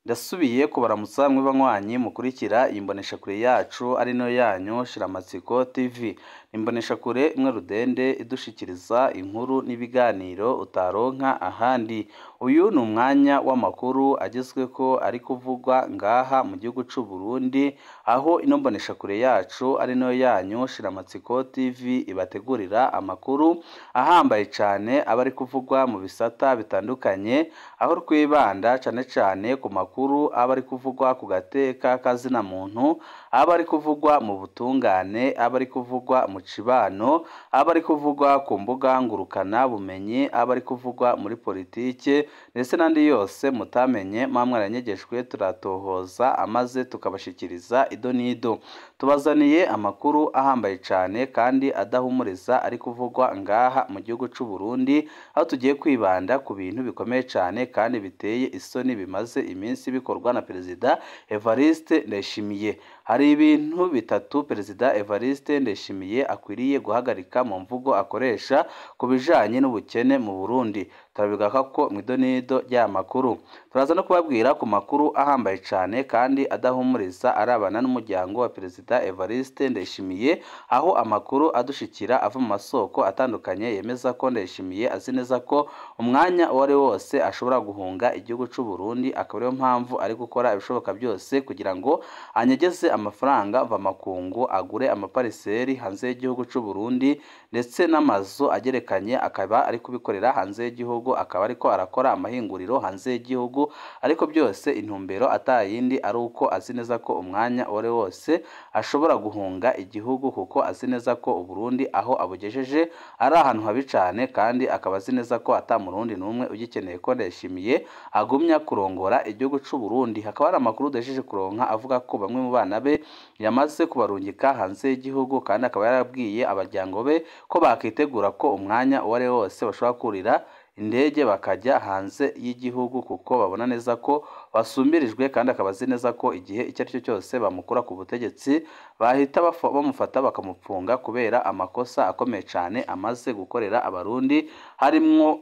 Ndasubiye kubaramutsa mwe banywanyi mukurikira imboneshakure yacu ari no yanyu Shiramatsiko TV. Imboneshakure imwe rudende idushikiriza inkuru n'ibiganiro utaronka ahandi. Uyu ni umwanya w'amakuru agezweko ari kuvugwa ngaha mu gihugu c'u Burundi, aho ino mboneshakure yacu ari no yanyu Shiramatsiko TV ibategurira amakuru ahambaye cane aba ari kuvugwa mu bisata bitandukanye, aho twibanda cane ku makuru aba ari kuvugwa ku gateka kazina muntu, aba ari kuvugwa mu butungane, aba ari kuvugwa mu cibano, aba ari kuvugwa ku mbuga ngurukana bumenyi, aba ari kuvugwa muri politike ndetse n'andi yose mutamenye mwamwe aranyegejwe turatohoza amaze tukabashikiriza ido nido. Tubazaniye amakuru ahambaye cane kandi adahumuriza ari kuvugwa ngaha mu gihugu c'u Burundi, aho tugiye kwibanda ku bintu bikomeye cane kandi biteye isoni bimaze iminsi bikorwa na Perezida Evariste Ndayishimiye. Hari ibintu bitatu Perezida Evariste Ndayishimiye akwiriye guhagarika mu mvugo akoresha ku bijanye n'ubukene mu Burundi. Turabigaka ko mwidonido rya makuru. Turaza no kubabwira ku makuru ahambaye cane kandi adahumuriza arabana n'umuryango wa Perezida Evariste Ndayishimiye, aho amakuru adushikira ava mu masoko atandukanye yemeza ko Ndayishimiye azi neza ko umwanya uwari wose ashobora guhunga igihugu c'u Burundi, akaba ariyo mpamvu ari gukora ibishoboka byose kugira ngo anyegeze amafaranga mva makungu, agure amapariseri hanze y'igihugu c'u Burundi ndetse n'amazu agerekanye akaba ari kubikorera hanze y'igihugu, akaba ariko arakora amahinguriro hanze y'igihugu, ariko byose intumbero atayindi ari uko azi neza ko umwanya uwari wose ashobora guhunga igihugu, kuko azi neza ko Uburundi aho abugejeje ari ahantu habi cane, kandi akaba azi neza ko ata murundi numwe ugikeneye ko Ndayishimiye agumya kurongora igihugu c'u Burundi. Hakaba hari amakuru desheje kuronka avuga ko bamwe mu bana be yamaze kubarungika hanze y'igihugu, kandi akaba yarabwiye abaryango be ko bakitegura ko umwanya uwari wose bashobora kurira indege bakajya hanze y'igihugu, kuko babona neza ko basumbirijwe, kandi akaba azi neza ko igihe icyo ari cyo cyose bamukura ku butegetsi bahita bamufata bakamupfunga kubera amakosa akomeye cane amaze gukorera abarundi, harimwo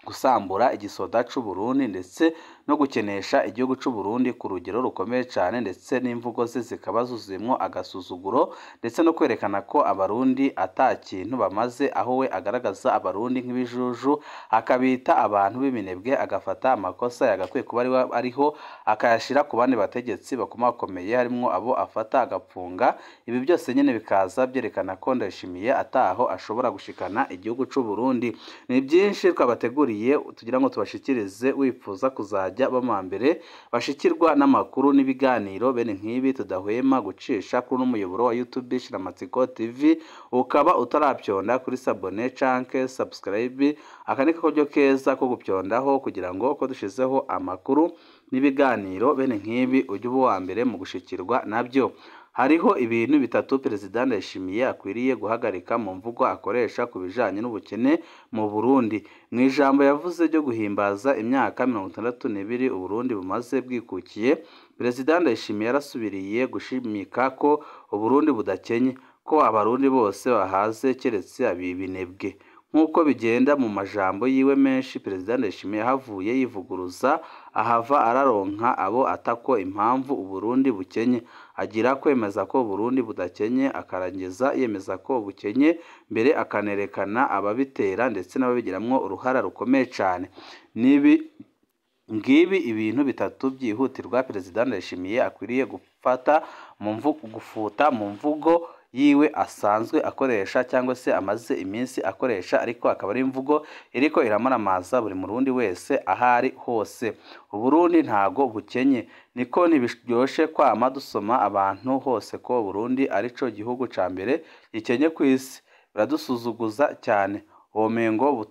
gusambura igisoda c'u Burundi ndetse no gukenesha igihugu c'u Burundi ku rugero rukomeye cane, ndetse n'imvugo ze zikaba zuzuyemwo agasuzuguro ndetse no kwerekana ko abarundi ata kintu bamaze, aho we agaragaza abarundi nk'ibijuju, akabita abantu b'iminebwe, agafata amakosa yagakwiye kuba ariho akayashira ku bandi bategetsi bakomakomeye harimwo abo afata agapfunga. Ibi byose nyene bikaza byerekana ko Ndayishimiye ataho ashobora gushikana igihugu c'u Burundi. Ni byinshi twabateguriye tugira ngo tubashikirize, wifuza kuzajya bamambere bashikirwa n'amakuru n'ibiganiro bene nk'ibi tudahwema gucisha kuri n'umuyoboro wa YouTube Shiramatsiko TV, ukaba utarapyonda kuri sabone canke subscribe, akanika koryo keza ko gupyondaho kugira ngo ko dushizeho amakuru n'ibiganiro bene nk'ibi ujye uba mbere mu gushikirwa nabyo. Hariho ibintu bitatu Perezida Ndayishimiye akwiriye guhagarika mu mvugo akoresha ku bijanye n'ubukene mu Burundi. Mu ijambo yavuze ryo guhimbaza imyaka 62 Uburundi bumaze bwikukiye, Perezida Ndayishimiye yarasubiriye gushimika ko Uburundi budakenye, ko abarundi bose bahaze keretse abibinebwe. Nk'uko bigenda mu majambo yiwe menshi, Perezida Ndayishimiye havuye yivuguruza ahava araronka abo atako impamvu Uburundi bukenye, agira kwemeza ko Burundi budakenye, akarangiza yemeza ko bukenye mbere akanerekana ababitera ndetse n'ababigiramwo uruhara rukomeye cane. Ngibi ibintu bitatu byihutirwa Perezida Ndayishimiye akwiriye gufuta mu mvugo yiwe asanzwe akoresha cyangwa se amaze iminsi akoresha, ariko akaba ari imvugo iriko iramaramaza buri murundi wese ahari hose. Uburundi ntago bukenye, niko ntibiryoshe kwama dusoma abantu hose ko Burundi arico gihugu ca mbere gikenye ku isi. Biradusuzuguza cyane, womengo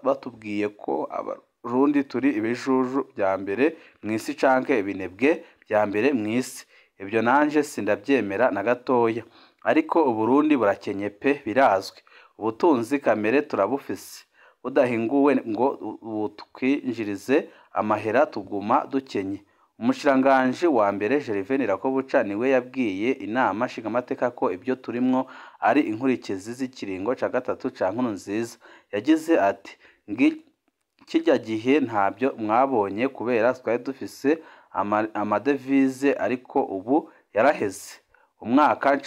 batubwiye ko abarundi turi ibijuju bya mbere mw'isi canke ibinebwe bya mbere mw'isi. Ibyo nanje sindabyemera na gatoya, ariko Uburundi burakenye pe, birazwi. Ubutunzi kamere turabufise, budahinguwe ngo butwinjirize amahera tuguma dukenye. Umushiranganje wa mbere Gervais Ndirakobuca niwe yabwiye inama nshingamateka ko ibyo turimwo ari inkurikizi z'ikiringo ca gatatu ca Nkurunziza. Yagize ati kirya gihe ntabyo mwabonye kubera twari dufise amadevize ariko ubu yaraheze umwaka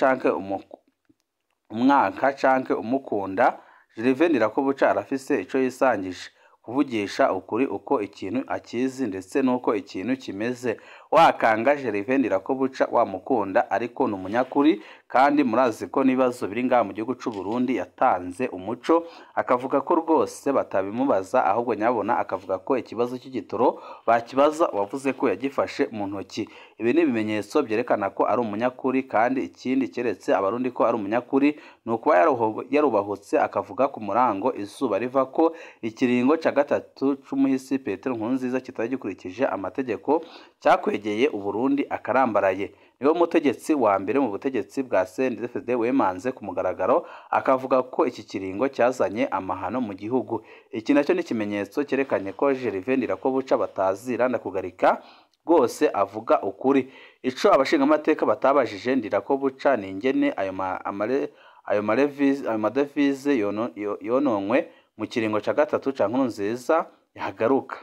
canke umukunda Gervais Ndirakobuca arafise ico yisangije kuvugisha ukuri uko ikintu akizi ndetse nuko ikintu kimeze wakanga Gervais Ndirakobuca wamukunda ariko n'umunyakuri kandi murazi ko nibazo biri ngaha mu gihugu c'u Burundi yatanze umuco akavuga ko rwose batabimubaza ahubwo nyabona akavuga ko ikibazo cy'igitoro bakibaza wavuze ko yagifashe mu ntoki ibi ni ibimenyetso byerekana ko ari umunyakuri kandi ikindi keretse abarundi ko ari umunyakuri nuko yarubahutse akavuga ku murango izuba riva ko ikiringo ca gatatu c'umuhisi Petero Nkurunziza kitagikurikije amategeko cyakwegeye uburundi akarambaraye niwe mutegetsi wa mbere mu butegetsi bwa CNDD-FDD wemanze ku mugaragaro akavuga ko iki kiringo cyazanye amahano mu gihugu iki nacyo ni ikimenyetso cyerekanye ko Gervais Ndirakobuca batazira ndakugarika rwose avuga ukuri ico abashinga amateka batabajije Ndirakobuca ni ingene ayo madevize yononwe mu kiringo ca gatatu ca Nkurunziza yahagaruka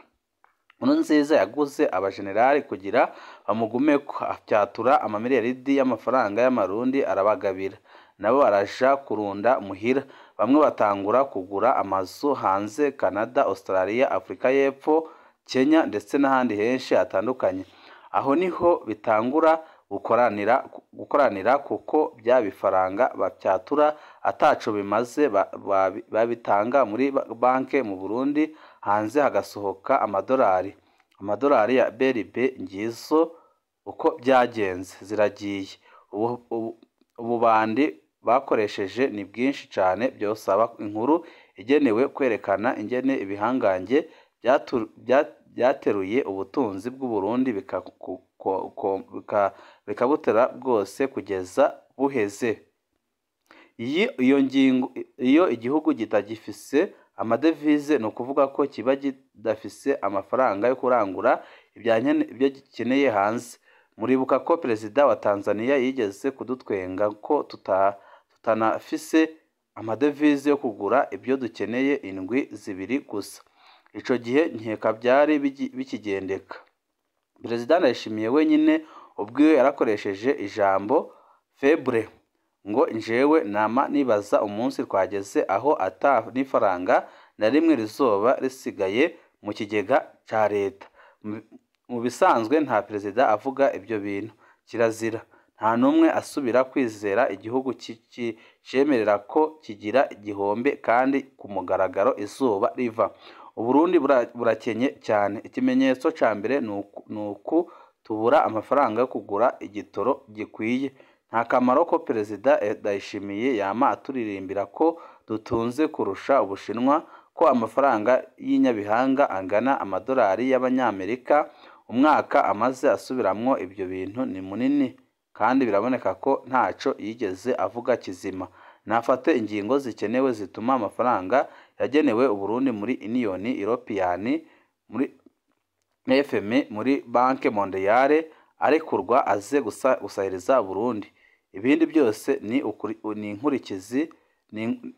Nkurunziza yaguze abajenerali kugira bamugumeko afyatura amamiliyaridi y'amafaranga y'amarundi arabagabira nabo baraja kurunda muhira bamwe batangura kugura amazu hanze Canada Australia Afrika y'Epfo Kenya ndetse n'ahandi henshi hatandukanye aho niho bitangura gukoranira kuko bya bifaranga bapyatura ataco bimaze babitanga muri banke mu Burundi hanze hagasohoka amadolari ya BRB ngizo uko byagenze ziragiye ubu bandi bakoresheje ni bwinshi cyane byosaba inkuru igenewe kwerekana ingene ibihangange byateruye ubutunzi bw'u Burundi bikabutera bwose kugeza buheze iyo igihugu kitagifise amadevize no kuvuga ko kiba kidafise amafaranga yo kurangura ibyo gikeneye hanze muribuka ko perezida wa Tanzania yigeze kudutwenga ko tutanafise amadevize yo kugura ibyo dukeneye indwi zibiri gusa ico gihe nkeka byari bikigendeka perezida Ndayishimiye wenyine ubwiwe yarakoresheje ijambo febre ngo njewe nama nibaza umunsi twageze aho ata n'ifaranga na rimwe rizoba risigaye mu kigega ca leta mu bisanzwe nta perezida avuga ibyo bintu kirazira nta numwe asubira kwizera igihugu cemerera ko kigira igihombe kandi ku mugaragaro izuba riva Uburundi burakenye cyane ikimenyetso ca mbere nuku tubura amafaranga yo kugura igitoro gikwiye nta kamaro ko perezida Ndayishimiye yama aturirimbira ko dutunze kurusha Ubushinwa ko amafaranga y'inyabihanga angana amadolari y'abanyamerika umwaka amaze asubiramwo ibyo bintu ni munini kandi biraboneka ko ntaco yigeze avuga kizima nafate ingingo zikenewe zituma amafaranga yagenewe Uburundi muri Union European muri FMI muri Banque Mondiale arekurwa aze gusahiriza Burundi ibindi byose ni inkurikizi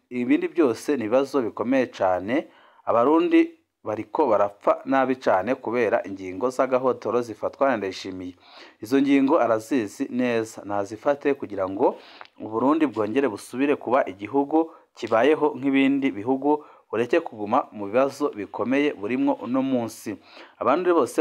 ibindi byose ni bibazo bikomeye cyane abarundi bariko barapfa nabi cyane kubera ingingo z'agahotoro zifatwa na Ndayishimiye izo ngingo arazizi neza nazifate kugira ngo Uburundi bwongere busubire kuba igihugu kibayeho nk'ibindi bihugu ureke kuguma mu bibazo bikomeye burimo uno munsi abandi bose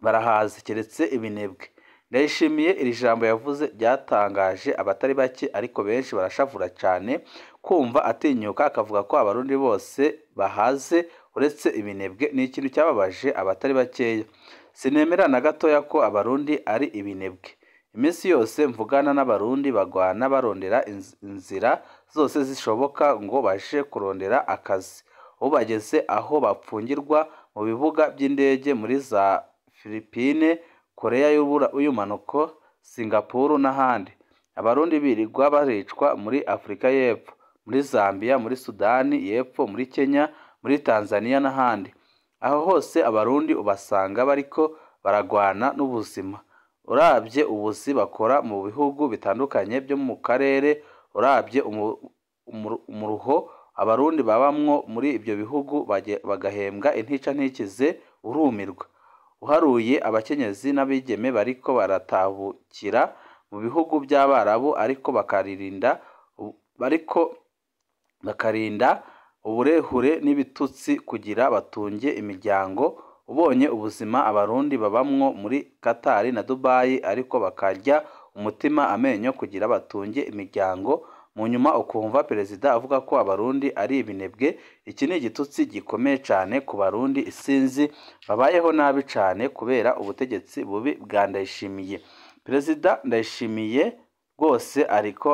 barahazi keretse ibinebwe Ndayishimiye iri jambo yavuze ryatangaje abatari bake ariko benshi barashavura cyane kumva atinyuka akavuga ko abarundi bose bahaze uretse ibinebwe ni ikintu cyababaje abatari bakeya sinemera na gatoya ko abarundi ari ibinebwe iminsi yose mvugana n'abarundi bagwana barondera inzira zose zishoboka ngo baje kurondera akazi ubageze aho bapfungirwa mu bibuga by'indege muri za Philippines Korea y'Ubumanuko Singapore n'ahandi abarundi birirwa baricwa muri Afrika y'Epfo muri Zambia muri Sudani y'Epfo muri Kenya muri Tanzania n'ahandi aho hose abarundi ubasanga bariko baragwana n'ubuzima urabye ubuzi bakora mu bihugu bitandukanye byo mu karere urabye umuruho abarundi babamwo muri ibyo bihugu bagahembwa intica ntikize urumirwa uharuye abakenyezi n'abigeme bariko baratabukira mu bihugu by'Abarabu ariko bakarinda uburehure n'ibitutsi kugira batunge imiryango. Ubonye ubuzima abarundi babamwo muri Qatar na Dubai ariko bakarya umutima amenyo kugira batunge imiryango, mu nyuma ukumva perezida avuga ko abarundi ari ibinebwe. Iki ni igitutsi gikomeye cyane ku barundi isinzi babayeho nabi cyane kubera ubutegetsi bubi bwa Ndayishimiye. Perezida Ndayishimiye rwose ariko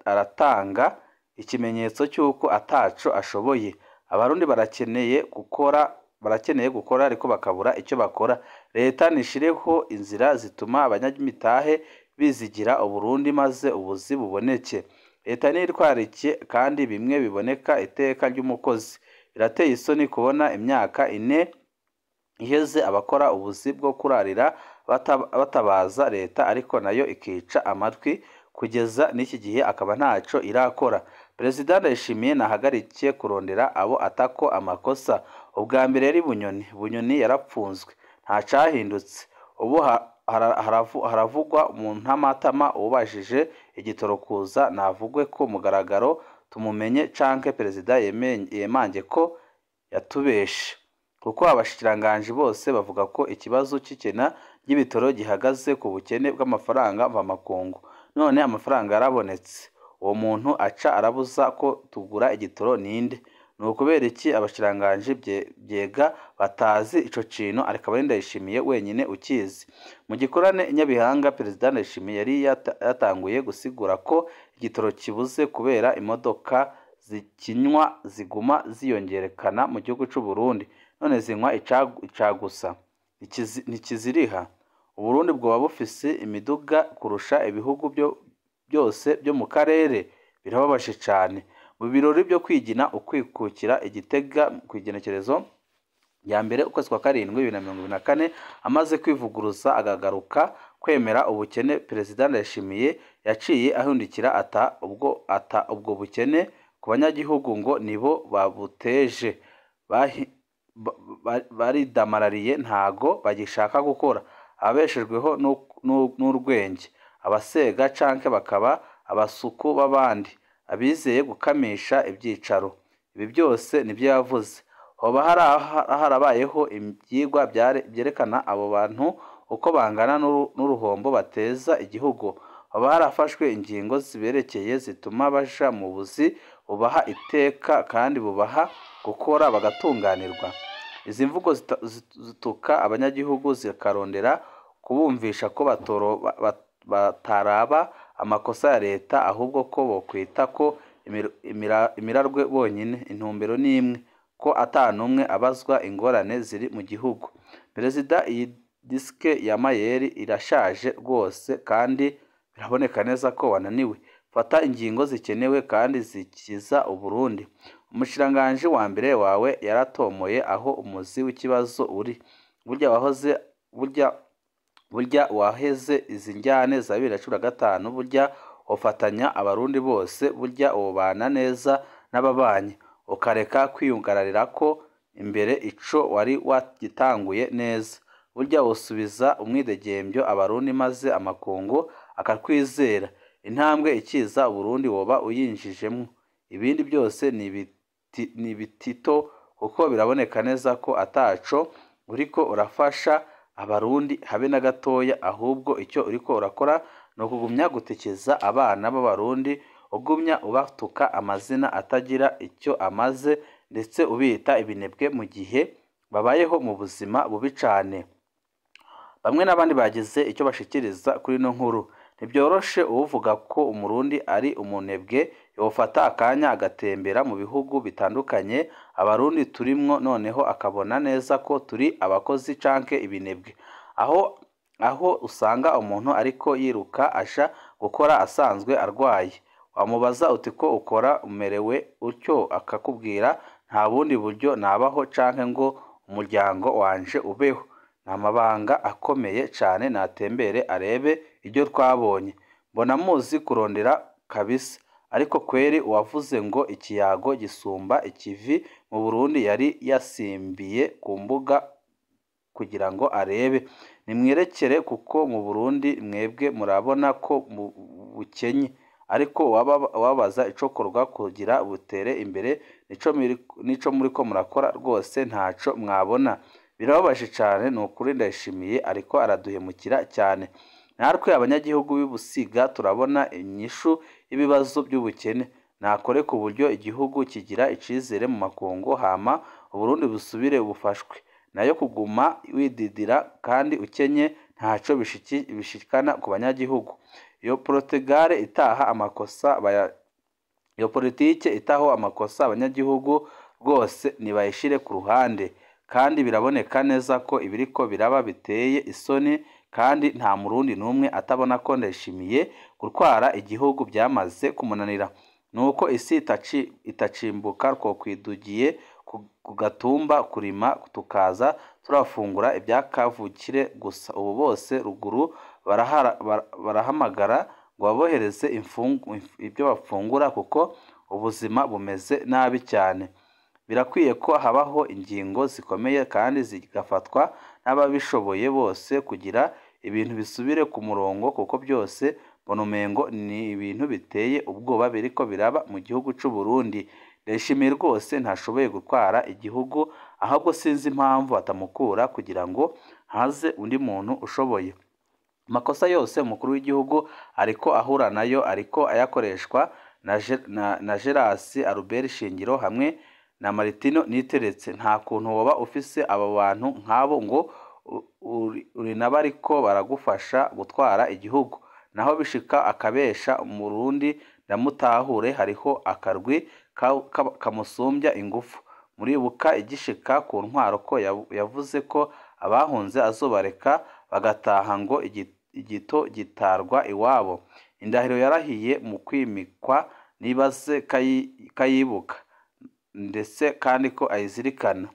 aratanga ikimenyetso cy'uko ataco ashoboye. Abarundi barakeneye gukora ariko bakabura icyo bakora. Leta nishireho inzira zituma abanyamitahe bizigira Uburundi maze ubuzi buboneke. Leta nitwarike kandi bimwe biboneka iteka ry'umukozi. Birateye isoni kubona imyaka 4 iheze abakora ubuzi bwo kurarira batabaza leta ariko nayo ikica amatwi kugeza n'iki gihe akaba ntaco irakora. Perezida Ndayishimiye nahagarike kurondera abo atako amakosa. Ubwa mbere yari Bunyoni yarapfunzwe nta cahindutse. Ubu haravugwa mu ntamatama ubajije igitoro kuza navugwe ko mugaragaro tumumenye canke perezida yemange ko yatubeshe, kuko abashikiranganje bose bavuga ko ikibazo c'ikena y'ibitoro gihagaze ku bukene bw'amafaranga mvamakungu. None amafaranga yarabonetse, uwo muntu aca arabuza ko tugura igitoro ninde? Nukubera iki abashikiranganje byega batazi ico kintu ariko ari Ndayishimiye wenyine ukizi? Mu gikorane Nyabihanga perezida Ndayishimiye yari yatanguye gusigura ko igitoro kibuze kubera imodoka zikinywa ziguma ziyongerekana mu gihugu c'u Burundi. None zinywa icagusa ntikiziriha. Uburundi bwoba bufise imiduga kurusha ibihugu byose byo mu karere. Birababaje cyane. Mu birori byo kwigina ukwikukira Igitega ku igenekerezo ya mbere ukwezi kwa 7 2024 amaze kwivuguruza agagaruka kwemera ubukene, perezida Ndayishimiye yaciye ahundikira ubwo bukene ku banyagihugu ngo nibo babuteje. Baridamarariye ntago bagishaka gukora. Abeshejweho n'urwenge, abasega canke bakaba abasuku b'abandi, abizeye gukamisha ibyicaro. Ibi byose nibyo yavuze. Hoba harabayeho ibyigwa byerekana abo bantu uko bangana n'uruhombo bateza igihugu. Hoba harafashwe ingingo ziberekeye zituma baja mu buzi bubaha iteka kandi bubaha gukora bagatunganirwa. Izi mvugo zituka abanyagihugu zikarondera kubumvisha ko bataraba amakosa ya leta ahubwo ko bokwita ko imirarwe bonyine. Intumbero ni imwe, ko atanumwe abazwa ingorane ziri mu gihugu. Perezida, iyi diske ya mayeri irashaje rwose kandi biraboneka neza ko wananiwe. Fata ingingo zikenewe kandi zikiza Uburundi. Umushiranganje wa mbere wawe yaratomoye aho umuzi w'ikibazo uri. Burya waheze izi njyane za 2015, burya ufatanya abarundi bose, burya ubana neza n'ababanyi, ukareka kwiyungararira ko imbere ico wari wagitanguye neza. Burya usubiza umwidegembyo abarundi maze amakungu akakwizera. Intambwe ikiza Burundi woba uyinjijemwo. Ibindi byose ni bitito kuko biraboneka neza ko ataco uriko urafasha abarundi habe na gatoya, ahubwo icyo uriko urakora no kugumya gutekeza abana b'abarundi, ugumya ubatuka amazina atagira icyo amaze ndetse ubita ibinebwe mu gihe babayeho mu buzima bubi cyane. Bamwe n'abandi bagize icyo bashikiriza kuri no nkuru. Ntibyoroshe uvuga ko umurundi ari umunebwe yofata akanya agatembera mu bihugu bitandukanye abarundi turimwo, noneho akabona neza ko turi abakozi canke ibinebwe. Aho usanga umuntu ariko yiruka asha gukora asanzwe arwaye. Wamubaza uti ko ukora umerewe utyo, akakubwira nta bundi buryo nabaho canke ngo umuryango wanje ubeho. Namabanga akomeye cyane, natembere arebe ibyo twabonye. Mbona muzi kurondera kabisa. Ariko kweri uwavuze ngo ikiyago gisumba ikivi mu Burundi yari yasimbiye ku mbuga kugira ngo arebe. Nimwerekere kuko mu Burundi mwebwe murabona ko bukenye, ariko wabaza icokorwa kugira butere imbere nico muriko murakora rwose ntaco mwabona. Birababaje cane, ni ukuri Ndayishimiye ariko araduhemukira cyane. Natwe abanyagihugu b'Ibusiga turabona inyishu y'ibibazo by'ubukene. Nakore ku buryo igihugu kigira icizere mu makungu, hama Uburundi busubire bufashwe. Nayo kuguma wididira kandi ukenye ntaco bishikana ku banyagihugu. Iyo politike itaho amakosa abanyagihugu rwose nibayishire ku ruhande. Kandi biraboneka neza ko ibiriko biraba biteye isoni, kandi nta murundi n'umwe atabona ko Ndayishimiye gutwara igihugu byamaze kumunanira. Nuko isi itacimbuka two kwidugiye ku gatumba kurima tukaza turafungura ibyakavukire gusa. Ubu bose ruguru barahamagara ngo babohereze ibyo bafungura kuko ubuzima bumeze nabi cyane. Birakwiye ko habaho ingingo zikomeye kandi zigafatwa n'ababishoboye bose kugira ibintu bisubire ku murongo, kuko byose mbona umengo ni ibintu biteye ubwoba biriko biraba mu gihugu c'u Burundi. Ndayishimiye rwose ntashoboye gutwara igihugu, ahubwo sinzi impamvu atamukura kugira ngo haze undi muntu ushoboye. Amakosa yose umukuru w'igihugu ariko ahura nayo ariko ayakoreshwa na Gerasi Albert Shingiro hamwe na Martino Niteretse. Nta kuntu woba ufise aba bantu nk'abo ngo uri nabariko baragufasha gutwara igihugu, naho bishika akabesha umurundi ndamutahure. Hariho akarwi kamusumbya ingufu. Muribuka igishika ku ntwaro ko yavuze ko abahunze azobareka bagataha ngo igito gitarwa iwabo. Indahiro yarahiye mu kwimikwa nibaze kayibuka ndetse kandi ko ayizirikana.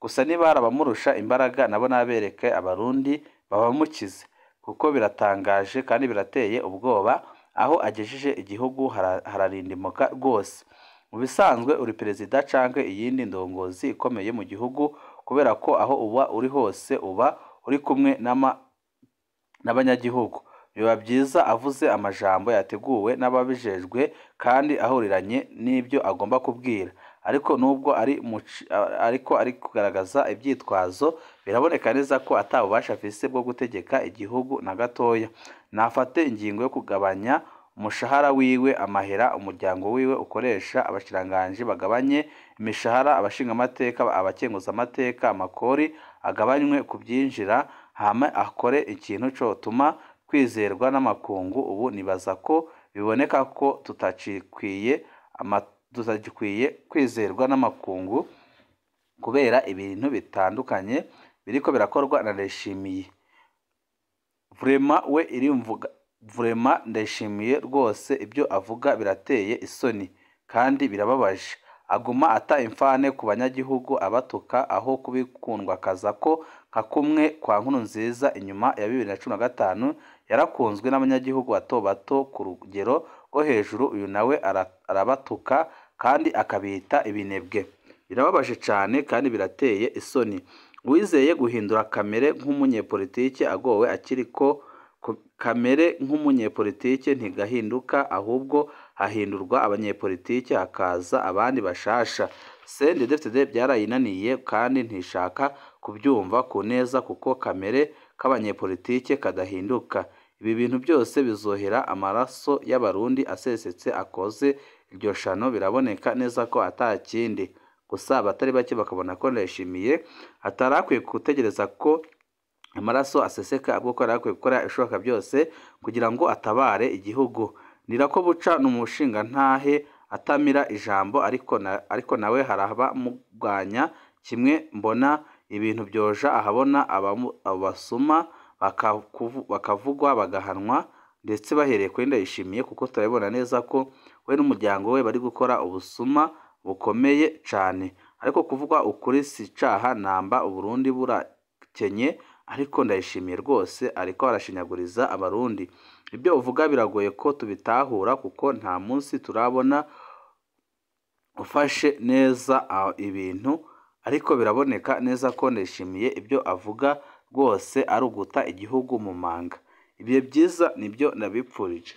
Gusa niba arabamurusha imbaraga nabo nabereke abarundi babamukize, kuko biratangaje kandi birateye ubwoba. Aho agejeje igihugu hararindimuka rwose. Mu bisanzwe uri perezida canke iyindi ndongozi ikomeye mu gihugu, kubera ko aho uba uri hose uba uri kumwe n'abanyagihugu. Biba byiza avuze amajambo yateguwe n'ababijejwe kandi ahuriranye n'ibyo agomba kubwira. Ariko nubwo ari kugaragaza ibyitwazo, biraboneka neza ko atabubasha afise bwo gutegeka igihugu na gatoya. Nafate ingingo yo kugabanya umushahara wiwe, amahera umuryango wiwe ukoresha, abashiranganje bagabanye imishahara, abashingamateka abakenguzamateka amakori agabanywe ku byinjira, hama akore ikintu cotuma kwizerwa n'amakungu. Ubu nibaza ko biboneka ko tutagikwiye kwizerwa n'amakungu kubera ibintu bitandukanye biriko birakorwa na Ndayishimiye. Vraiment Ndayishimiye rwose ibyo avuga birateye isoni kandi birababaje. Aguma ata imfane ku banyagihugu, abatuka aho kubikundwa akaza ko nka kumwe kwa Nkurunziza inyuma ya 2015 yarakunzwe n'abanyagihugu bato ku rugero rwo hejuru. Uyu nawe arabatuka kandi akabita ibinebwe. Birababaje cyane kandi birateye isoni. Uwizeye guhindura kamere nk'umunyepolitike agowe akiriko kamere nk'umunyepolitike ntigahinduka, ahubwo hahindurwa abanyepolitike hakaza abandi bashasha. CNDD-FDD byarayinaniye kandi ntishaka kubyumva ku neza, kuko kamere k'abanyepolitike kadahinduka. Ibi bintu byose bizohera amaraso y'abarundi asesetse akoze iryo shano. Biraboneka neza ko atakindi. Gusa abatari bake bakabona ko Ndayishimiye atarakwiye gutegereza ko amaraso aseseka, ahubwo ko arakwiye gukora ishoboka byose kugira ngo atabare igihugu. Nirako buca n'umushinga ntahe atamira ijambo, ariko nawe haraba mugwanya kimwe. Mbona ibintu byoja ahabona abasuma bakavugwa bagahanwa, ndetse bahereye kuri Ndayishimiye, kuko turabibona neza ko we n'umuryango we bari gukora ubusuma bukomeye cyane. Ariko kuvugwa ukuri si caha namba. Uburundi burakenye, ariko Ndayishimiye rwose ariko arashinyaguriza abarundi. Ibyo uvuga biragoye ko tubitahura, kuko nta munsi turabona ufashe neza ibintu ariko biraboneka neza ko Ndayishimiye ibyo avuga rwose ari uguta igihugu mu manga. Ibihe byiza nibyo ndabipfurije.